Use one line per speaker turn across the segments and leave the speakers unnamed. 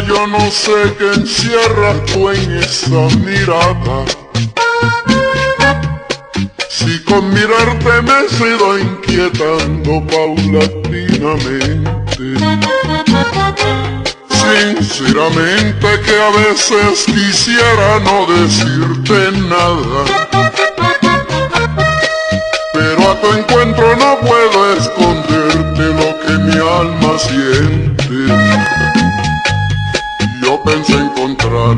Yo no sé qué encierras tú en esa mirada. Si con mirarte me he ido inquietando paulatinamente. Sinceramente que a veces quisiera no decirte nada, pero a tu encuentro no puedo esconderte lo que mi alma siente. Yo pensé encontrar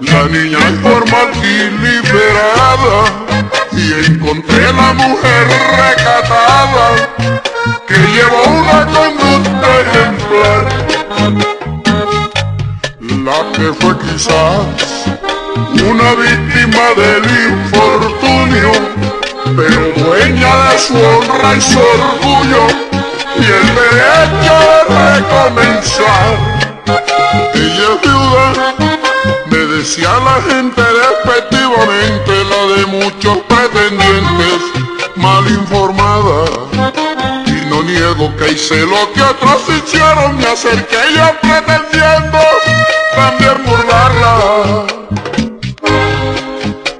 la niña informal y liberada, y encontré la mujer recatada que llevó una conducta ejemplar. La que fue quizás una víctima del infortunio, pero dueña de su honra y su orgullo y el derecho de recomenzar. Ella es viuda, me decía la gente despectivamente, la de muchos pretendientes, mal informada. Y no niego que hice lo que otros hicieron, me acerqué yo pretendiendo también burlarla.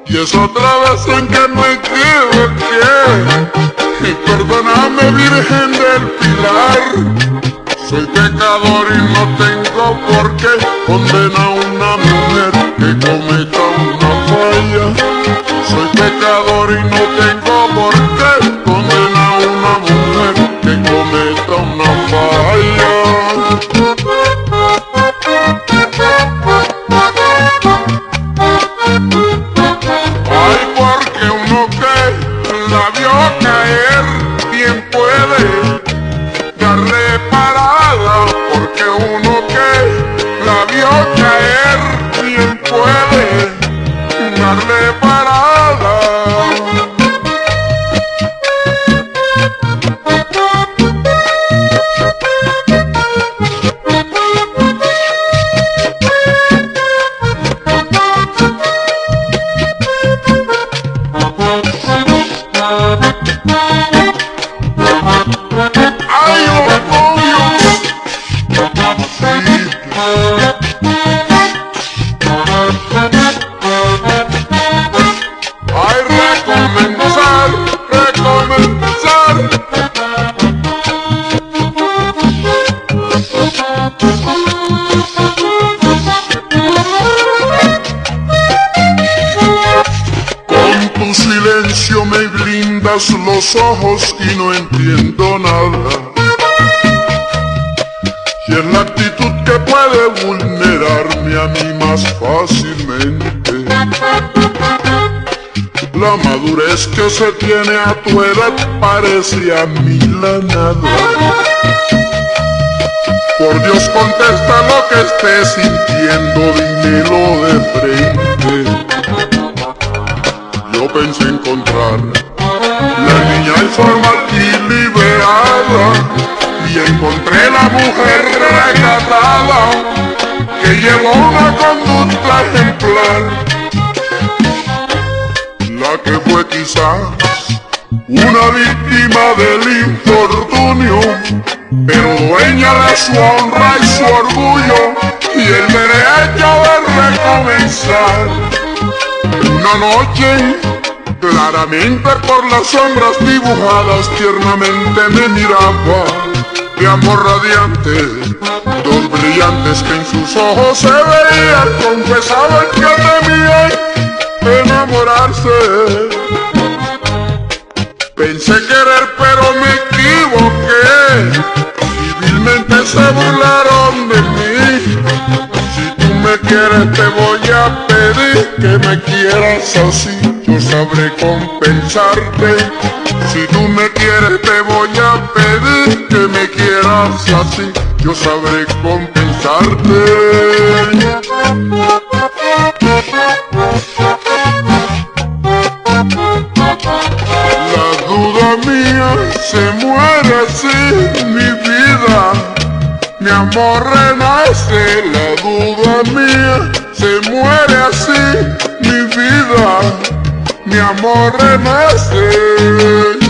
Y es otra vez en que me equivoqué, y perdóname Virgen del Pilar. Soy pecador y no tengo por qué condenar a una mujer que cometa una falla. Soy pecador y no tengo por qué condenar a una mujer que cometa una falla. Ay, porque uno que la vio caer bien puede darle parada, porque uno que la vio caer bien puede darle parada. Me blindas los ojos y no entiendo nada, y es la actitud que puede vulnerarme a mí más fácilmente. La madurez que se tiene a tu edad parece a mí la nada. Por Dios contesta lo que estés sintiendo, dímelo de frente. Yo pensé encontrar la niña informal y liberada, y encontré la mujer recatada que llevó una conducta ejemplar. La que fue quizás una víctima del infortunio, pero dueña de su honra y su orgullo y el derecho de recomenzar. Una noche, claramente por las sombras dibujadas, tiernamente me miraba, de amor radiante, dos brillantes que en sus ojos se veían, confesaban que temían enamorarse. Pensé querer pero me equivoqué, y vilmente se burlaron de mí. Si tú me quieres te voy a pedir que me quieras así, yo sabré compensarte. Si tú me quieres te voy a pedir seas así, yo sabré compensarte. La duda mía se muere así, mi vida, mi amor renace. La duda mía se muere así, mi vida, mi amor renace.